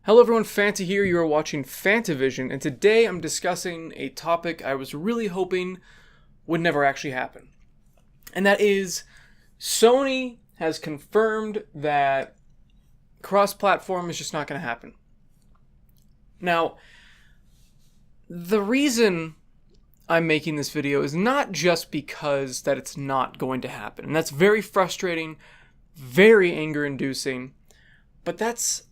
Hello everyone, Fanta here. You are watching Fantavision, and today I'm discussing a topic I was really hoping would never actually happen. And that is, Sony has confirmed that cross-platform is just not going to happen. Now, the reason I'm making this video is not just because that it's not going to happen. And that's very frustrating, very anger-inducing, but that's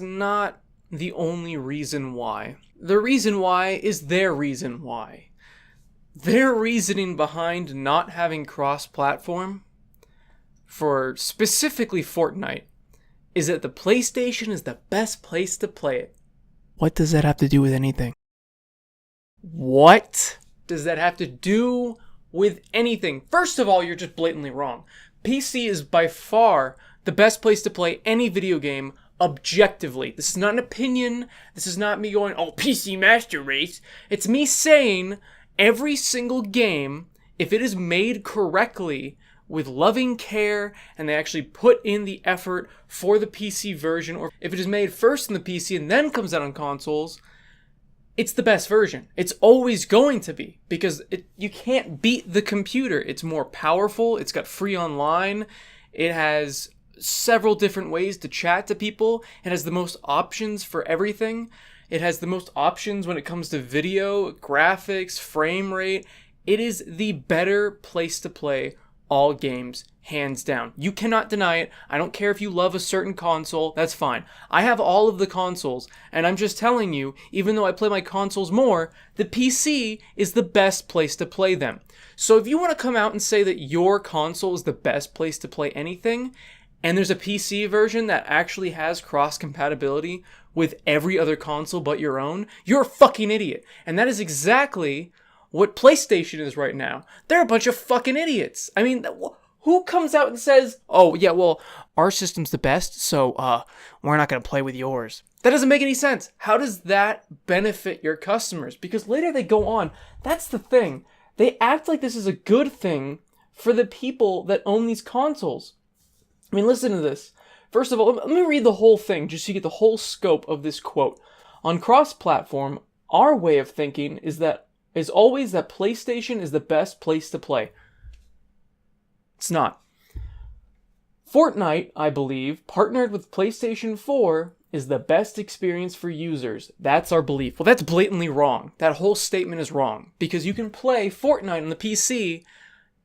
not the only reason why. The reason why is their reason why. Their reasoning behind not having cross-platform for specifically Fortnite is that the PlayStation is the best place to play it. What does that have to do with anything? What does that have to do with anything? First of all, you're just blatantly wrong. PC is by far the best place to play any video game objectively. This is not an opinion. This is not me going, oh, PC Master Race. It's me saying every single game, if it is made correctly with loving care and they actually put in the effort for the PC version, or if it is made first in the PC and then comes out on consoles, it's the best version. It's always going to be, because you can't beat the computer. It's more powerful. It's got free online. It has several different ways to chat to people. It has the most options for everything. It has the most options when it comes to video, graphics, frame rate. It is the better place to play all games, hands down. You cannot deny it. I don't care if you love a certain console, that's fine. I have all of the consoles, and I'm just telling you, even though I play my consoles more, the PC is the best place to play them. So if you want to come out and say that your console is the best place to play anything, and there's a PC version that actually has cross-compatibility with every other console but your own, you're a fucking idiot. And that is exactly what PlayStation is right now. They're a bunch of fucking idiots. I mean, who comes out and says, oh, yeah, well, our system's the best, so we're not going to play with yours? That doesn't make any sense. How does that benefit your customers? Because later they go on. That's the thing. They act like this is a good thing for the people that own these consoles. I mean, listen to this. First of all, let me read the whole thing just so you get the whole scope of this quote. On cross-platform, our way of thinking is always that PlayStation is the best place to play. It's not. Fortnite, I believe, partnered with PlayStation 4 is the best experience for users. That's our belief. Well, that's blatantly wrong. That whole statement is wrong. Because you can play Fortnite on the PC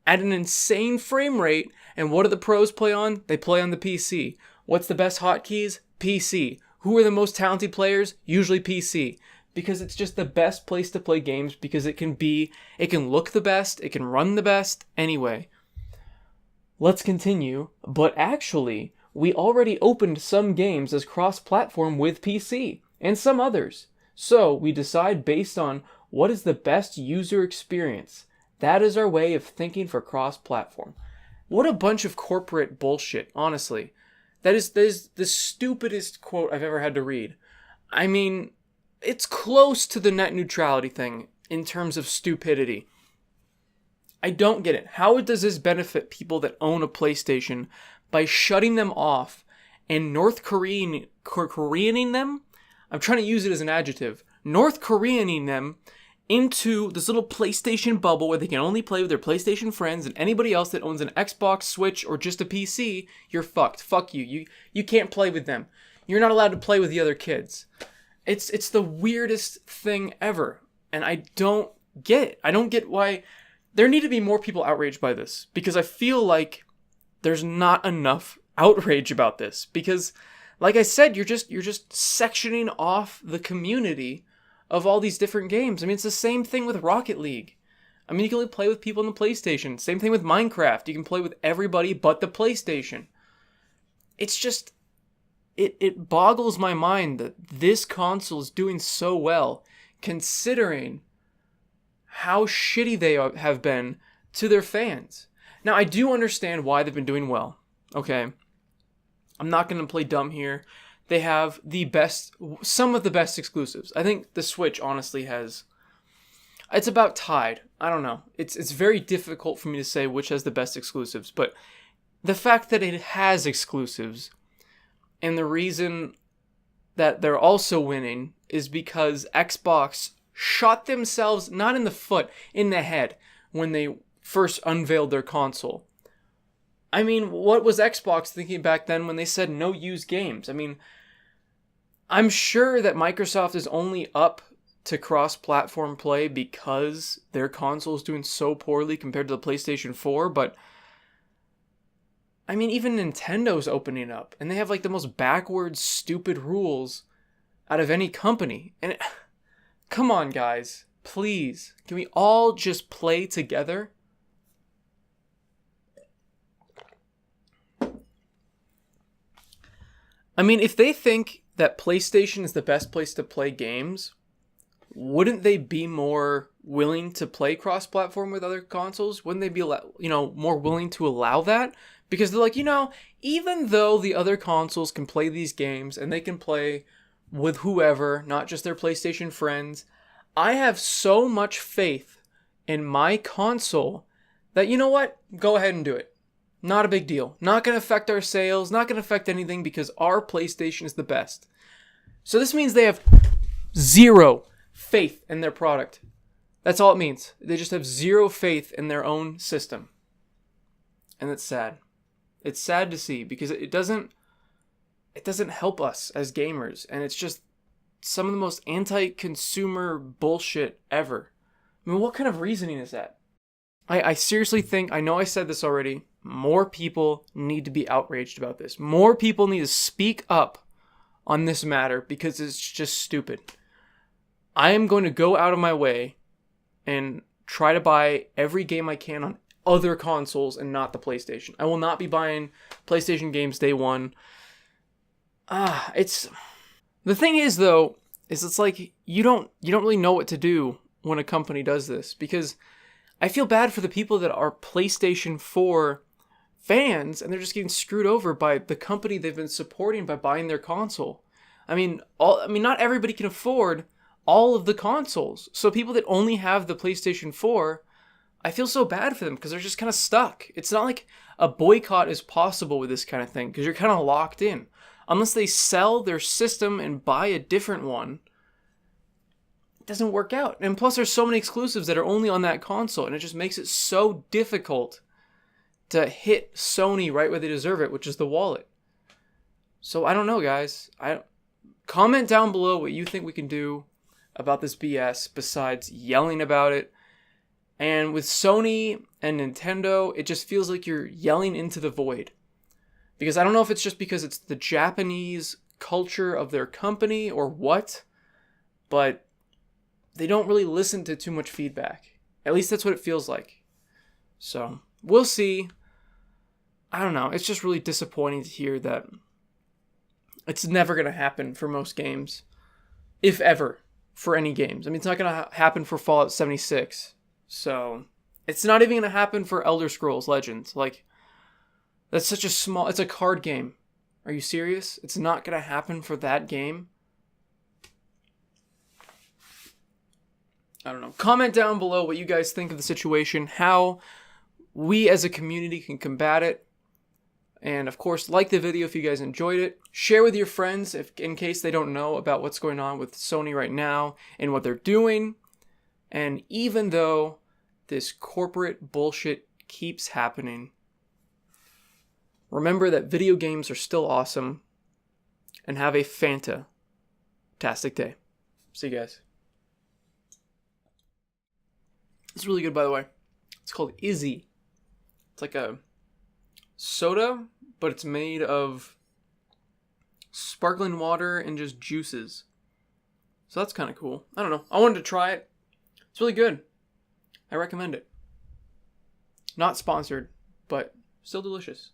at an insane frame rate, and what do the pros play on? They play on the PC. What's the best hotkeys? PC. Who are the most talented players? Usually PC. Because it's just the best place to play games, because it can look the best, it can run the best. Anyway, let's continue. But actually, we already opened some games as cross-platform with PC, and some others. So we decide based on what is the best user experience. That is our way of thinking for cross-platform. What a bunch of corporate bullshit, honestly. That is the stupidest quote I've ever had to read. I mean, it's close to the net neutrality thing in terms of stupidity. I don't get it. How does this benefit people that own a PlayStation by shutting them off and North Koreaning them? I'm trying to use it as an adjective. North Koreaning them into this little PlayStation bubble where they can only play with their PlayStation friends, and anybody else that owns an Xbox, Switch, or just a PC, you're fucked. Fuck you. You can't play with them. You're not allowed to play with the other kids. It's the weirdest thing ever, and I don't get it. I don't get why. There need to be more people outraged by this, because I feel like there's not enough outrage about this, because like I said, you're just sectioning off the community of all these different games. I mean, it's the same thing with Rocket League. I mean, you can only play with people on the PlayStation. Same thing with Minecraft. You can play with everybody but the PlayStation. It's just, it boggles my mind that this console is doing so well, considering how shitty they have been to their fans. Now, I do understand why they've been doing well, okay? I'm not going to play dumb here. They have some of the best exclusives. I think the Switch honestly it's about tied. I don't know. It's very difficult for me to say which has the best exclusives, but the fact that it has exclusives, and the reason that they're also winning is because Xbox shot themselves not in the foot, in the head when they first unveiled their console. I mean, what was Xbox thinking back then when they said no used games? I mean, I'm sure that Microsoft is only up to cross-platform play because their console is doing so poorly compared to the PlayStation 4, but I mean, even Nintendo's opening up, and they have like the most backwards, stupid rules out of any company. And come on, guys, please, can we all just play together? I mean, if they think that PlayStation is the best place to play games, wouldn't they be more willing to play cross-platform with other consoles? Wouldn't they be, more willing to allow that? Because they're like, even though the other consoles can play these games and they can play with whoever, not just their PlayStation friends, I have so much faith in my console that, you know what? Go ahead and do it. Not a big deal. Not going to affect our sales, not going to affect anything because our PlayStation is the best. So this means they have zero faith in their product. That's all it means. They just have zero faith in their own system. And it's sad. It's sad to see because it doesn't help us as gamers, and it's just some of the most anti-consumer bullshit ever. I mean, what kind of reasoning is that? I seriously think, I know I said this already, more people need to be outraged about this. More people need to speak up on this matter because it's just stupid. I am going to go out of my way and try to buy every game I can on other consoles and not the PlayStation. I will not be buying PlayStation games day one. The thing is though, is it's like you don't really know what to do when a company does this, because I feel bad for the people that are PlayStation 4 fans and they're just getting screwed over by the company they've been supporting by buying their console. I mean, not everybody can afford all of the consoles. So people that only have the PlayStation 4, I feel so bad for them because they're just kind of stuck. It's not like a boycott is possible with this kind of thing because you're kind of locked in. Unless they sell their system and buy a different one, it doesn't work out. And plus there's so many exclusives that are only on that console, and it just makes it so difficult to hit Sony right where they deserve it, which is the wallet. So I don't know, guys. Comment down below what you think we can do about this BS besides yelling about it. And with Sony and Nintendo, it just feels like you're yelling into the void. Because I don't know if it's just because it's the Japanese culture of their company or what, but they don't really listen to too much feedback. At least that's what it feels like. So, we'll see. I don't know. It's just really disappointing to hear that it's never going to happen for most games. If ever. For any games. I mean, it's not going to happen for Fallout 76. So, it's not even going to happen for Elder Scrolls Legends. Like, that's such a small... It's a card game. Are you serious? It's not going to happen for that game? I don't know. Comment down below what you guys think of the situation, how we as a community can combat it. And of course, like the video if you guys enjoyed it. Share with your friends in case they don't know about what's going on with Sony right now and what they're doing. And even though this corporate bullshit keeps happening, remember that video games are still awesome, and have a Fanta-tastic day. See you guys. It's really good, by the way. It's called Izzy. It's like a soda, but it's made of sparkling water and just juices. So that's kind of cool. I don't know. I wanted to try it. It's really good. I recommend it. Not sponsored, but still delicious.